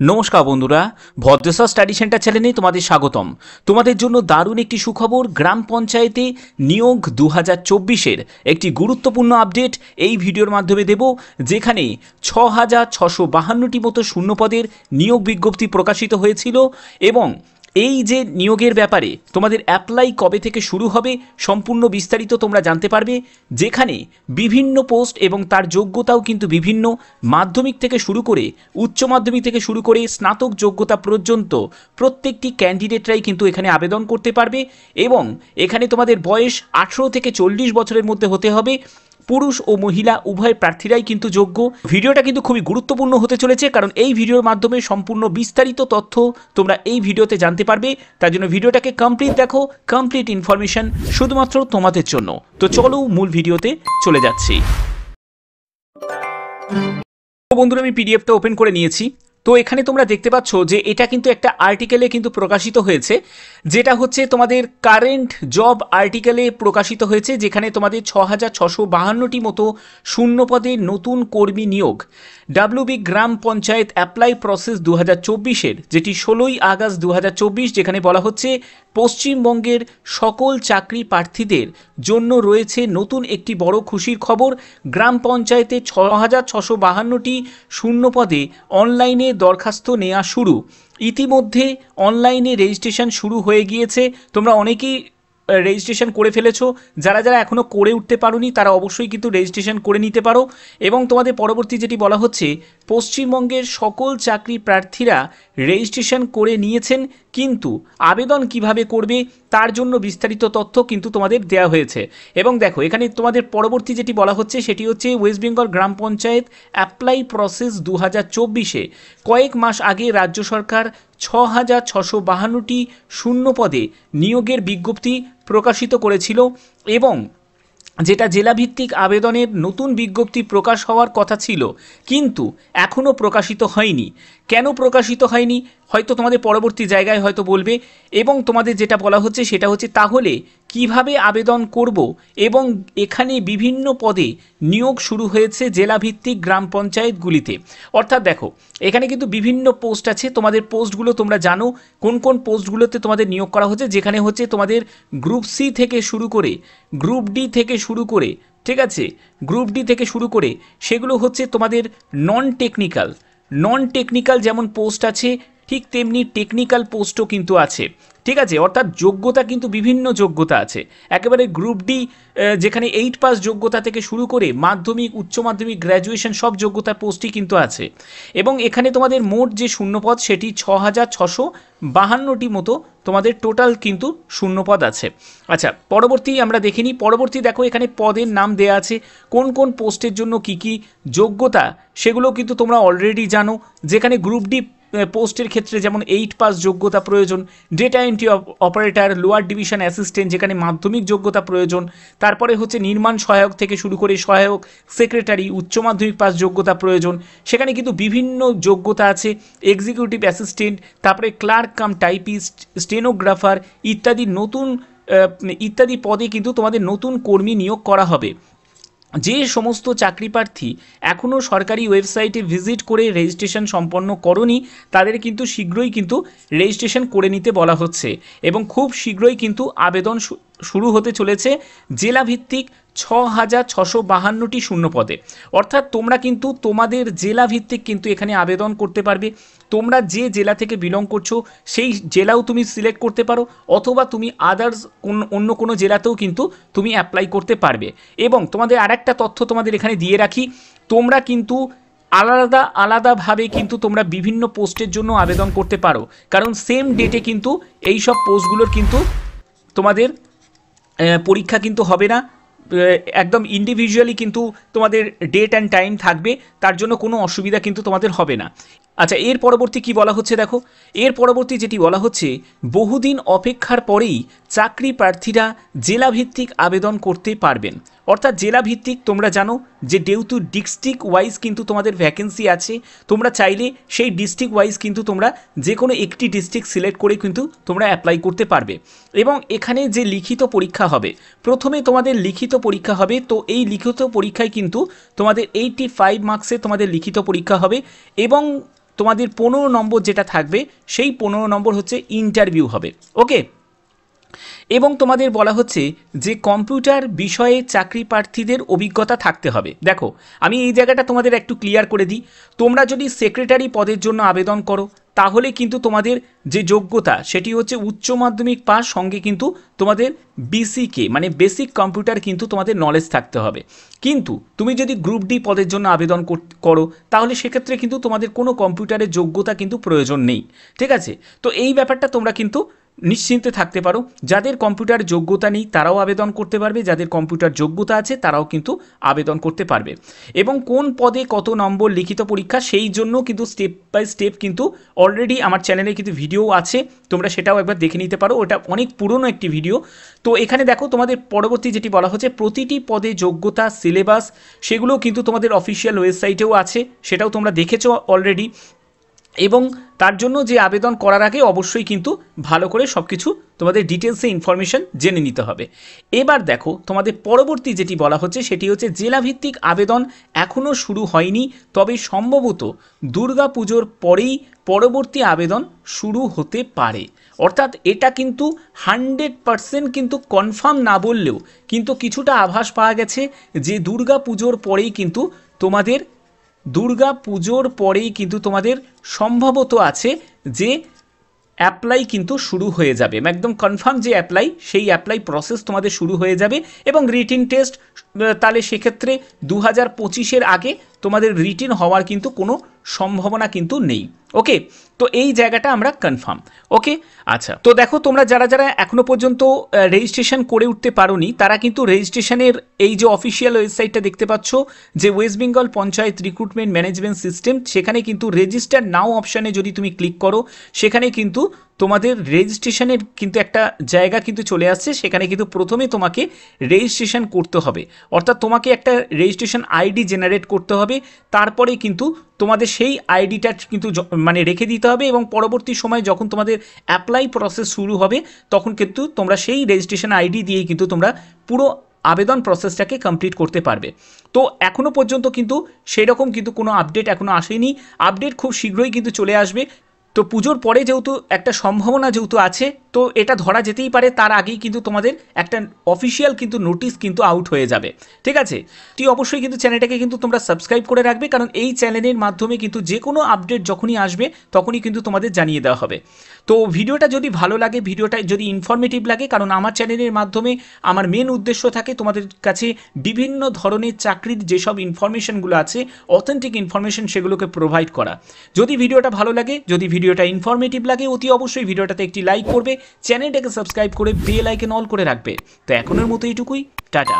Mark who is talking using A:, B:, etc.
A: নমস্কার বন্ধুরা, Bhadreswar study centre চ্যানেলে তোমাদের স্বাগতম। তোমাদের জন্য দারুণ একটি সুখবর, গ্রাম পঞ্চায়েতে নিয়োগ 2024-এর একটি গুরুত্বপূর্ণ আপডেট এই ভিডিওর মাধ্যমে দেব, যেখানে 6,652টি মতো শূন্যপদের নিয়োগ বিজ্ঞপ্তি প্রকাশিত হয়েছিল এবং এই যে নিয়োগের ব্যাপারে তোমাদের অ্যাপ্লাই কবে থেকে শুরু হবে সম্পূর্ণ বিস্তারিত তোমরা জানতে পারবে, যেখানে বিভিন্ন পোস্ট এবং তার যোগ্যতাও কিন্তু বিভিন্ন, মাধ্যমিক থেকে শুরু করে উচ্চ মাধ্যমিক থেকে শুরু করে স্নাতক যোগ্যতা পর্যন্ত প্রত্যেকটি ক্যান্ডিডেটরাই কিন্তু এখানে আবেদন করতে পারবে এবং এখানে তোমাদের বয়স 18 থেকে 40 বছরের মধ্যে হতে হবে। পুরুষ ও মহিলা উভয় প্রার্থীরাই কিন্তু যোগ্য। ভিডিওটা কিন্তু খুবই গুরুত্বপূর্ণ হতে চলেছে, কারণ এই ভিডিওর মাধ্যমে সম্পূর্ণ বিস্তারিত তথ্য তোমরা এই ভিডিওতে জানতে পারবে। তার জন্য ভিডিওটাকে কমপ্লিট দেখো, কমপ্লিট ইনফরমেশন শুধুমাত্র তোমাদের জন্য। তো চলো মূল ভিডিওতে চলে যাচ্ছি। বন্ধুরা, আমি পিডিএফটা ওপেন করে নিয়েছি। তো এখানে তোমরা দেখতে পাচ্ছ যে এটা কিন্তু একটা আর্টিকেলে কিন্তু প্রকাশিত হয়েছে, যেটা হচ্ছে তোমাদের কারেন্ট জব আর্টিকেলে প্রকাশিত হয়েছে, যেখানে তোমাদের 6,652টি মতো শূন্য পদে নতুন কর্মী নিয়োগ। ডাব্লিউবি গ্রাম পঞ্চায়েত অ্যাপ্লাই প্রসেস 2024-এর, যেটি 16ই আগস্ট 2024, যেখানে বলা হচ্ছে পশ্চিমবঙ্গের সকল চাকরি প্রার্থীদের জন্য রয়েছে নতুন একটি বড় খুশির খবর। গ্রাম পঞ্চায়েতে 6,652টি শূন্য পদে অনলাইনে দরখাস্ত নেওয়া শুরু। ইতিমধ্যে অনলাইনে রেজিস্ট্রেশন শুরু হয়ে গিয়েছে। তোমরা অনেকেই রেজিস্ট্রেশন করে ফেলেছো, যারা যারা এখনও করে উঠতে পারোনি তারা অবশ্যই কিন্তু রেজিস্ট্রেশন করে নিতে পারো। এবং তোমাদের পরবর্তী যেটি বলা হচ্ছে, পশ্চিমবঙ্গের সকল চাকরি প্রার্থীরা রেজিস্ট্রেশন করে নিয়েছেন, কিন্তু আবেদন কিভাবে করবে তার জন্য বিস্তারিত তথ্য কিন্তু তোমাদের দেওয়া হয়েছে। এবং দেখো এখানে তোমাদের পরবর্তী যেটি বলা হচ্ছে সেটি হচ্ছে ওয়েস্ট বেঙ্গল গ্রাম পঞ্চায়েত অ্যাপ্লাই প্রসেস 2024-এ কয়েক মাস আগে রাজ্য সরকার 6,652টি শূন্য পদে নিয়োগের বিজ্ঞপ্তি প্রকাশিত করেছিল এবং যেটা জেলাভিত্তিক আবেদনের নতুন বিজ্ঞপ্তি প্রকাশ হওয়ার কথা ছিল, কিন্তু এখনও প্রকাশিত হয়নি। কেন প্রকাশিত হয়নি হয়তো তোমাদের পরবর্তী জায়গায় হয়তো বলবে। এবং তোমাদের যেটা বলা হচ্ছে সেটা হচ্ছে তাহলে কিভাবে আবেদন করব, এবং এখানে বিভিন্ন পদে নিয়োগ শুরু হয়েছে জেলাভিত্তিক গ্রাম পঞ্চায়েতগুলিতে। অর্থাৎ দেখো এখানে কিন্তু বিভিন্ন পোস্ট আছে, তোমাদের পোস্টগুলো তোমরা জানো কোন কোন পোস্টগুলোতে তোমাদের নিয়োগ করা হচ্ছে, যেখানে হচ্ছে তোমাদের গ্রুপ সি থেকে শুরু করে গ্রুপ ডি থেকে শুরু করে, ঠিক আছে, গ্রুপ ডি থেকে শুরু করে সেগুলো হচ্ছে তোমাদের নন টেকনিক্যাল যেমন পোস্ট আছে, ঠিক তেমনি টেকনিক্যাল পোস্টও কিন্তু আছে, ঠিক আছে। অর্থাৎ যোগ্যতা কিন্তু বিভিন্ন যোগ্যতা আছে। একেবারে গ্রুপ ডি যেখানে 8 পাস যোগ্যতা থেকে শুরু করে মাধ্যমিক, উচ্চ মাধ্যমিক, গ্র্যাজুয়েশন সব যোগ্যতার পোস্টই কিন্তু আছে। এবং এখানে তোমাদের মোট যে শূন্যপদ সেটি 6,652টি মতো তোমাদের টোটাল কিন্তু শূন্যপদ আছে। আচ্ছা, পরবর্তী আমরা দেখে নিই। পরবর্তী দেখো এখানে পদের নাম দেয়া আছে, কোন কোন পোস্টের জন্য কি কি যোগ্যতা সেগুলো কিন্তু তোমরা অলরেডি জানো। যেখানে গ্রুপ ডি পোস্টের ক্ষেত্রে যেমন 8 পাস যোগ্যতা প্রয়োজন, data entry operator, lower division assistant যেখানে মাধ্যমিক যোগ্যতা প্রয়োজন, তারপরে হচ্ছে নির্মাণ সহায়ক থেকে শুরু করে সহায়ক, সেক্রেটারি, উচ্চ মাধ্যমিক পাস যোগ্যতা প্রয়োজন, সেখানে কিন্তু বিভিন্ন যোগ্যতা আছে, এক্সিকিউটিভ অ্যাসিস্ট্যান্ট, তারপরে ক্লার্ক কাম টাইপিস্ট, স্টেনোগ্রাফার ইত্যাদি পদে কিন্তু তোমাদের নতুন কর্মী নিয়োগ করা হবে। যে সমস্ত চাকরি প্রার্থী এখনও সরকারি ওয়েবসাইটে ভিজিট করে রেজিস্ট্রেশন সম্পন্ন করনি, তাদের কিন্তু শীঘ্রই কিন্তু রেজিস্ট্রেশন করে নিতে বলা হচ্ছে এবং খুব শীঘ্রই কিন্তু আবেদন শুরু হতে চলেছে জেলাভিত্তিক 6,652টি শূন্য পদে। অর্থাৎ তোমরা কিন্তু তোমাদের জেলাভিত্তিক কিন্তু এখানে আবেদন করতে পারবে। তোমরা যে জেলা থেকে বিলং করছো সেই জেলাও তুমি সিলেক্ট করতে পারো, অথবা তুমি আদার্স অন্য কোনো জেলাতেও কিন্তু তুমি অ্যাপ্লাই করতে পারবে। এবং তোমাদের আরেকটা তথ্য তোমাদের এখানে দিয়ে রাখি, তোমরা কিন্তু আলাদাভাবে কিন্তু তোমরা বিভিন্ন পোস্টের জন্য আবেদন করতে পারো, কারণ সেম ডেটে কিন্তু এই সব পোস্টগুলোর কিন্তু তোমাদের পরীক্ষা কিন্তু হবে না, একদম ইন্ডিভিজুয়ালি কিন্তু তোমাদের ডেট অ্যান্ড টাইম থাকবে, তার জন্য কোনো অসুবিধা কিন্তু তোমাদের হবে না। আচ্ছা, এর পরবর্তী কি বলা হচ্ছে দেখো, এর পরবর্তী যেটি বলা হচ্ছে, বহুদিন অপেক্ষার পরেই চাকরি প্রার্থীরা জেলাভিত্তিক আবেদন করতে পারবেন। অর্থাৎ জেলাভিত্তিক তোমরা জানো যে যেহেতু ডিস্ট্রিক্ট ওয়াইজ কিন্তু তোমাদের ভ্যাকেন্সি আছে, তোমরা চাইলে সেই ডিস্ট্রিক্ট ওয়াইজ কিন্তু তোমরা যে কোনো একটি ডিস্ট্রিক্ট সিলেক্ট করে কিন্তু তোমরা অ্যাপ্লাই করতে পারবে। এবং এখানে যে লিখিত পরীক্ষা হবে, প্রথমে তোমাদের লিখিত পরীক্ষা হবে। তো এই লিখিত পরীক্ষায় কিন্তু তোমাদের 85 মার্কসে তোমাদের লিখিত পরীক্ষা হবে এবং তোমাদের 15 নম্বর যেটা থাকবে সেই 15 নম্বর হচ্ছে ইন্টারভিউ হবে। ওকে, এবং তোমাদের বলা হচ্ছে যে কম্পিউটার বিষয়ে চাকরি প্রার্থীদের অভিজ্ঞতা থাকতে হবে। দেখো আমি এই জায়গাটা তোমাদের একটু ক্লিয়ার করে দিই, তোমরা যদি সেক্রেটারি পদের জন্য আবেদন করো তাহলে কিন্তু তোমাদের যে যোগ্যতা সেটি হচ্ছে উচ্চ মাধ্যমিক পাস, সঙ্গে কিন্তু তোমাদের বিসিকে মানে বেসিক কম্পিউটার কিন্তু তোমাদের নলেজ থাকতে হবে। কিন্তু তুমি যদি গ্রুপ ডি পদের জন্য আবেদন করো তাহলে সেক্ষেত্রে কিন্তু তোমাদের কোনো কম্পিউটারের যোগ্যতা কিন্তু প্রয়োজন নেই। ঠিক আছে, তো এই ব্যাপারটা তোমরা কিন্তু নিশ্চিন্তে থাকতে পারো, যাদের কম্পিউটার যোগ্যতা নেই তারাও আবেদন করতে পারবে, যাদের কম্পিউটার যোগ্যতা আছে তারাও কিন্তু আবেদন করতে পারবে। এবং কোন পদে কত নম্বর লিখিত পরীক্ষা সেই জন্য কিন্তু স্টেপ বাই স্টেপ কিন্তু অলরেডি আমার চ্যানেলে কিন্তু ভিডিও আছে, তোমরা সেটাও একবার দেখে নিতে পারো, ওটা অনেক পুরনো একটি ভিডিও। তো এখানে দেখো তোমাদের পরবর্তী যেটি বলা হচ্ছে প্রতিটি পদে যোগ্যতা সিলেবাস সেগুলোও কিন্তু তোমাদের অফিসিয়াল ওয়েবসাইটেও আছে, সেটাও তোমরা দেখেছো অলরেডি। এবং তার জন্য যে আবেদন করার আগে অবশ্যই কিন্তু ভালো করে সব কিছু তোমাদের ডিটেলসে ইনফরমেশন জেনে নিতে হবে। এবার দেখো তোমাদের পরবর্তী যেটি বলা হচ্ছে সেটি হচ্ছে জেলাভিত্তিক আবেদন এখনও শুরু হয়নি, তবে সম্ভবত দুর্গা পুজোর পরেই পরবর্তী আবেদন শুরু হতে পারে। অর্থাৎ এটা কিন্তু 100% কিন্তু কনফার্ম না বললেও কিন্তু কিছুটা আভাস পাওয়া গেছে যে দুর্গা পুজোর পরেই কিন্তু তোমাদের সম্ভবত আছে যে অ্যাপ্লাই কিন্তু শুরু হয়ে যাবে, একদম কনফার্ম যে সেই অ্যাপ্লাই প্রসেস তোমাদের শুরু হয়ে যাবে। এবং রিটিন টেস্ট তাহলে সেক্ষেত্রে 2025-এর আগে তোমাদের রিটিন হওয়ার কিন্তু কোনো সম্ভাবনা কিন্তু নেই। ওকে, তো এই জায়গাটা আমরা কনফার্ম। ওকে, আচ্ছা, তো দেখো তোমরা যারা যারা এখনো পর্যন্ত রেজিস্ট্রেশন করে উঠতে পারোনি তারা কিন্তু রেজিস্ট্রেশনের এই যে অফিসিয়াল ওয়েবসাইটটা দেখতে পাচ্ছ যে West Bengal panchayat recruitment management system, সেখানে কিন্তু রেজিস্টার নাও অপশানে যদি তুমি ক্লিক করো সেখানে কিন্তু তোমাদের রেজিস্ট্রেশনের কিন্তু একটা জায়গা কিন্তু চলে আসছে, সেখানে কিন্তু প্রথমে তোমাকে রেজিস্ট্রেশন করতে হবে, অর্থাৎ তোমাকে একটা রেজিস্ট্রেশন আইডি জেনারেট করতে হবে, তারপরে কিন্তু তোমাদের সেই আইডিটা কিন্তু মানে রেখে দিতে হবে এবং পরবর্তী সময় যখন তোমাদের অ্যাপ্লাই প্রসেস শুরু হবে তখন কিন্তু তোমরা সেই রেজিস্ট্রেশন আইডি দিয়েই কিন্তু তোমরা পুরো আবেদন প্রসেসটাকে কমপ্লিট করতে পারবে। তো এখনও পর্যন্ত কিন্তু সেই রকম কিন্তু কোনো আপডেট এখনও আসেনি, আপডেট খুব শীঘ্রই কিন্তু চলে আসবে। তো পুজোর পরে যেহেতু একটা সম্ভাবনা যেহেতু আছে, তো এটা ধরা যেতেই পারে তার আগেই কিন্তু তোমাদের একটা অফিসিয়াল কিন্তু নোটিশ কিন্তু আউট হয়ে যাবে। ঠিক আছে, তুই অবশ্যই কিন্তু চ্যানেলটাকে কিন্তু তোমরা সাবস্ক্রাইব করে রাখবে, কারণ এই চ্যানেলের মাধ্যমে কিন্তু যে কোনো আপডেট যখনই আসবে তখনই কিন্তু তোমাদের জানিয়ে দেওয়া হবে। তো ভিডিওটা যদি ভালো লাগে, ভিডিওটা যদি ইনফরমেটিভ লাগে, কারণ আমার চ্যানেলের মাধ্যমে আমার মেন উদ্দেশ্য থাকে তোমাদের কাছে বিভিন্ন ধরনের চাকরির যেসব ইনফরমেশনগুলো আছে অথেন্টিক ইনফরমেশন সেগুলোকে প্রোভাইড করা। যদি ভিডিওটা ভালো লাগে, যদি ভিডিওটা ইনফরমেটিভ লাগে, অতি অবশ্যই ভিডিওটাতে একটি লাইক করবে, চ্যানেলটাকে সাবস্ক্রাইব করে বেল আইকন অল করে রাখবে। তো এখনের মতো এইটুকুই, টাটা।